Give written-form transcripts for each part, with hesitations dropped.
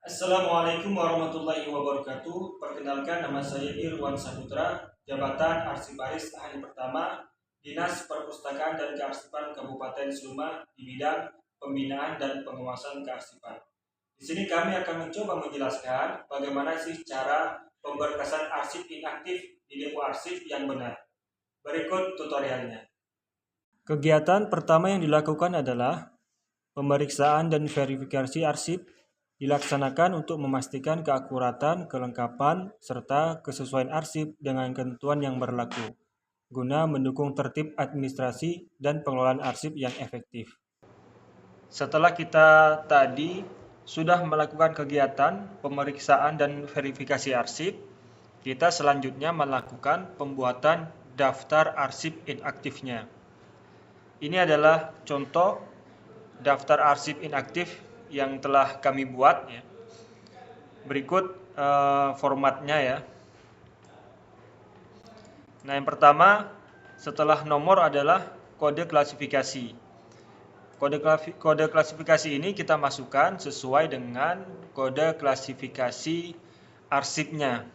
Assalamualaikum warahmatullahi wabarakatuh. Perkenalkan, nama saya Irwan Saputra, jabatan Arsiparis Ahli Pertama, Dinas Perpustakaan dan Kearsipan Kabupaten Suma di bidang pembinaan dan penguasaan kearsipan. Di sini kami akan mencoba menjelaskan bagaimana sih cara pemberkasan arsip inaktif di depo arsip yang benar. Berikut tutorialnya. Kegiatan pertama yang dilakukan adalah pemeriksaan dan verifikasi arsip dilaksanakan untuk memastikan keakuratan, kelengkapan, serta kesesuaian arsip dengan ketentuan yang berlaku, guna mendukung tertib administrasi dan pengelolaan arsip yang efektif. Setelah kita tadi sudah melakukan kegiatan pemeriksaan dan verifikasi arsip, kita selanjutnya melakukan pembuatan daftar arsip inaktifnya. Ini adalah contoh daftar arsip inaktif yang telah kami buat ya. Berikut formatnya ya. Nah, yang pertama setelah nomor adalah kode klasifikasi. Kode klasifikasi ini kita masukkan sesuai dengan kode klasifikasi arsipnya.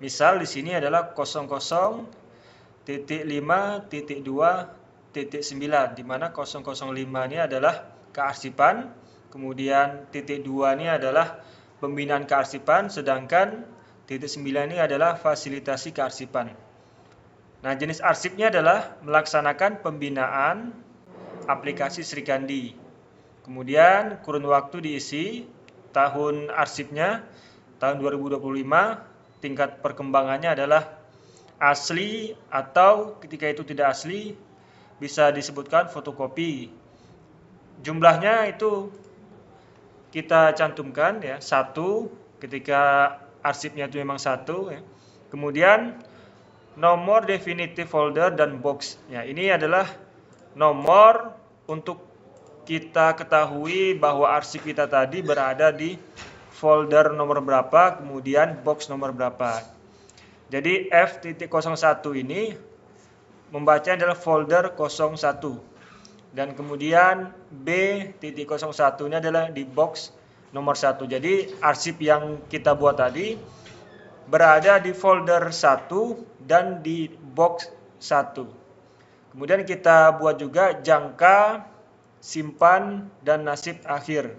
Misal di sini adalah 00.5.2.9, di mana 005 ini adalah kearsipan, kemudian titik 2 ini adalah pembinaan kearsipan, sedangkan titik 9 ini adalah fasilitasi kearsipan. Nah, jenis arsipnya adalah melaksanakan pembinaan aplikasi Srikandi. Kemudian kurun waktu diisi, tahun arsipnya tahun 2025, tingkat perkembangannya adalah asli atau ketika itu tidak asli bisa disebutkan fotokopi. Jumlahnya itu kita cantumkan ya, 1 ketika arsipnya itu memang 1 ya. Kemudian nomor definitif folder dan box. Ya, ini adalah nomor untuk kita ketahui bahwa arsip kita tadi berada di folder nomor berapa, kemudian box nomor berapa. Jadi F.01 ini membaca adalah folder 01. Dan kemudian B.01 ini adalah di box nomor 1. Jadi arsip yang kita buat tadi berada di folder 1 dan di box 1. Kemudian kita buat juga jangka, simpan, dan nasib akhir.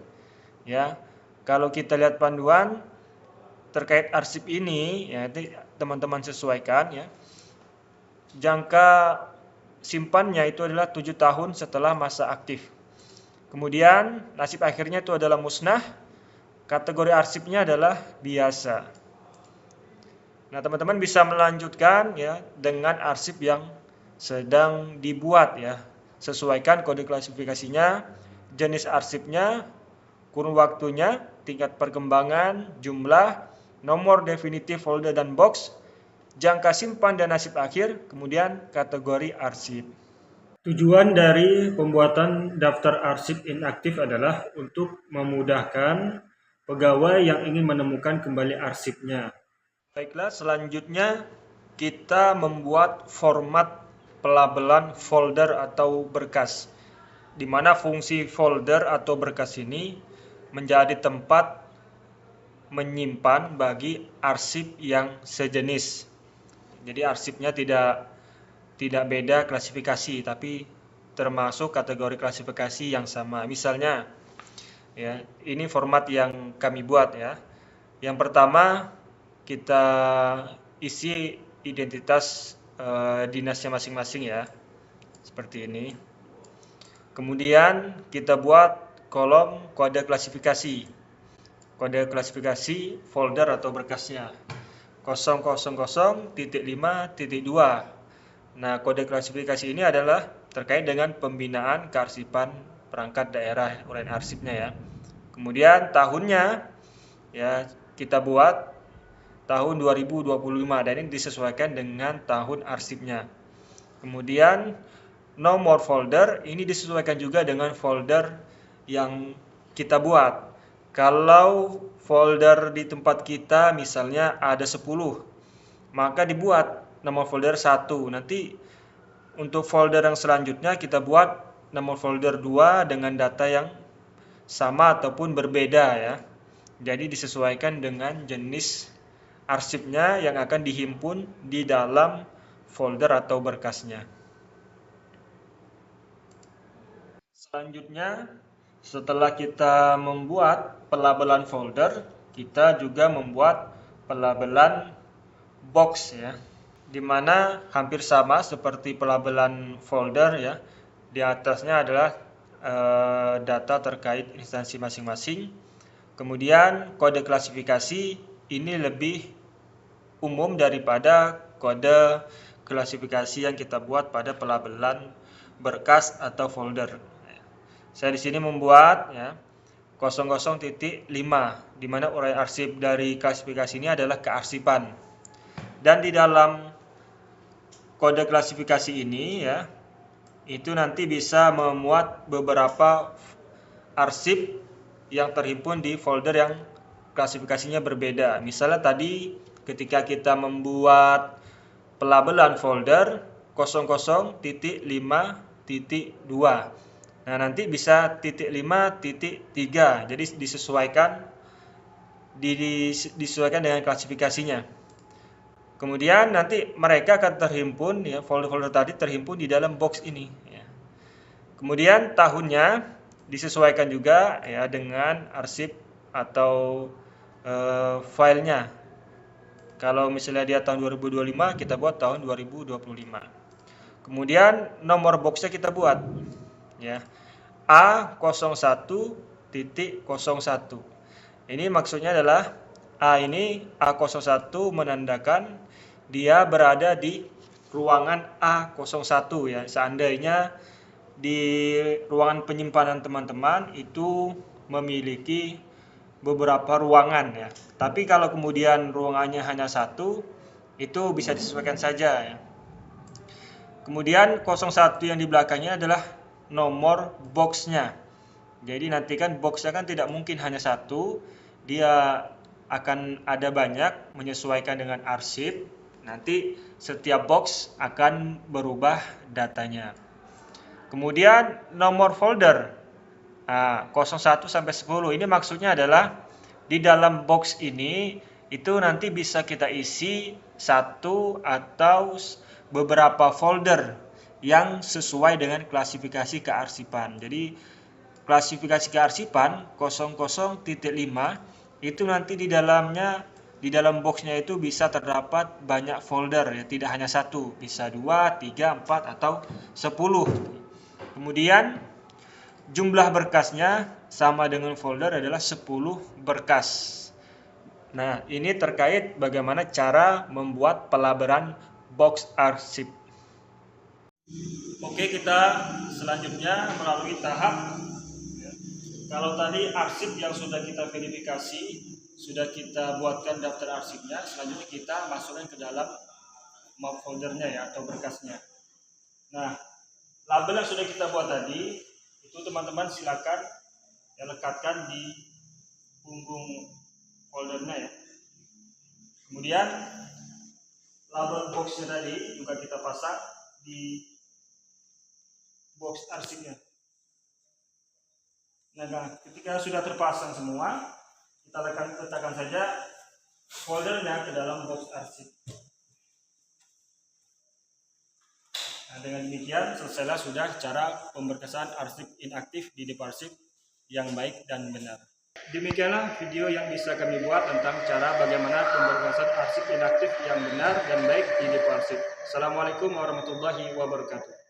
Ya, kalau kita lihat panduan terkait arsip ini, ya teman-teman sesuaikan ya. Jangka simpannya itu adalah 7 tahun setelah masa aktif. Kemudian nasib akhirnya itu adalah musnah. Kategori arsipnya adalah biasa. Nah, teman-teman bisa melanjutkan ya dengan arsip yang sedang dibuat ya. Sesuaikan kode klasifikasinya, jenis arsipnya, kurun waktunya, tingkat perkembangan, jumlah, nomor definitif folder dan box, jangka simpan dan nasib akhir, kemudian kategori arsip. Tujuan dari pembuatan daftar arsip inaktif adalah untuk memudahkan pegawai yang ingin menemukan kembali arsipnya. Baiklah, selanjutnya kita membuat format pelabelan folder atau berkas, di mana fungsi folder atau berkas ini menjadi tempat menyimpan bagi arsip yang sejenis. Jadi arsipnya tidak beda klasifikasi, tapi termasuk kategori klasifikasi yang sama. Misalnya, ya, ini format yang kami buat ya. Yang pertama kita isi identitas dinasnya masing-masing ya, seperti ini. Kemudian kita buat kolom kode klasifikasi folder atau berkasnya 000.5.2. Nah, kode klasifikasi ini adalah terkait dengan pembinaan kearsipan perangkat daerah uraian arsipnya ya. Kemudian tahunnya ya kita buat tahun 2025 dan ini disesuaikan dengan tahun arsipnya. Kemudian nomor folder ini disesuaikan juga dengan folder yang kita buat. Kalau folder di tempat kita misalnya ada 10, maka dibuat nomor folder 1. Nanti untuk folder yang selanjutnya kita buat nomor folder 2 dengan data yang sama ataupun berbeda ya. Jadi disesuaikan dengan jenis arsipnya yang akan dihimpun di dalam folder atau berkasnya. Selanjutnya, setelah kita membuat pelabelan folder, kita juga membuat pelabelan box ya, di mana hampir sama seperti pelabelan folder ya. Di atasnya adalah data terkait instansi masing-masing. Kemudian kode klasifikasi ini lebih umum daripada kode klasifikasi yang kita buat pada pelabelan berkas atau folder. Saya di sini membuat ya 00.5 di mana uraian arsip dari klasifikasi ini adalah kearsipan. Dan di dalam kode klasifikasi ini ya, itu nanti bisa memuat beberapa arsip yang terhimpun di folder yang klasifikasinya berbeda. Misalnya tadi ketika kita membuat pelabelan folder 00.5.2. Nah, nanti bisa .5.3. Jadi disesuaikan dengan klasifikasinya. Kemudian nanti mereka akan terhimpun ya, folder-folder tadi terhimpun di dalam box ini ya. Kemudian tahunnya disesuaikan juga ya dengan arsip atau filenya. Kalau misalnya dia tahun 2025, kita buat tahun 2025. Kemudian nomor boxnya kita buat ya. A01.01. Ini maksudnya adalah A01 menandakan dia berada di ruangan A01 ya. Seandainya di ruangan penyimpanan teman-teman itu memiliki beberapa ruangan ya. Tapi kalau kemudian ruangannya hanya satu, itu bisa disesuaikan saja ya. Kemudian 01 yang di belakangnya adalah nomor boxnya. Jadi nanti kan boxnya kan tidak mungkin hanya satu, dia akan ada banyak menyesuaikan dengan arsip. Nanti setiap box akan berubah datanya. Kemudian nomor folder 01 sampai 10 ini maksudnya adalah di dalam box ini itu nanti bisa kita isi satu atau beberapa folder yang sesuai dengan klasifikasi kearsipan. Jadi klasifikasi kearsipan 00.5 itu nanti di dalam boxnya itu bisa terdapat banyak folder ya, tidak hanya satu, bisa 2, 3, 4 atau 10. Kemudian jumlah berkasnya sama dengan folder adalah 10 berkas. Nah, ini terkait bagaimana cara membuat pelabelan box arsip. Oke, kita selanjutnya melalui tahap ya. Kalau tadi arsip yang sudah kita verifikasi, sudah kita buatkan daftar arsipnya, selanjutnya kita masukkan ke dalam map foldernya ya atau berkasnya. Nah, label yang sudah kita buat tadi itu teman-teman silakan ya lekatkan di punggung foldernya ya. Kemudian label boxnya tadi juga kita pasang di box arsipnya. Nah, ketika sudah terpasang semua, kita letakkan saja foldernya ke dalam box arsip. Nah, dengan demikian selesailah sudah cara pemberkasan arsip inaktif di Deparsip yang baik dan benar. Demikianlah video yang bisa kami buat tentang cara bagaimana pemberkasan arsip inaktif yang benar dan baik di Deparsip. Assalamualaikum warahmatullahi wabarakatuh.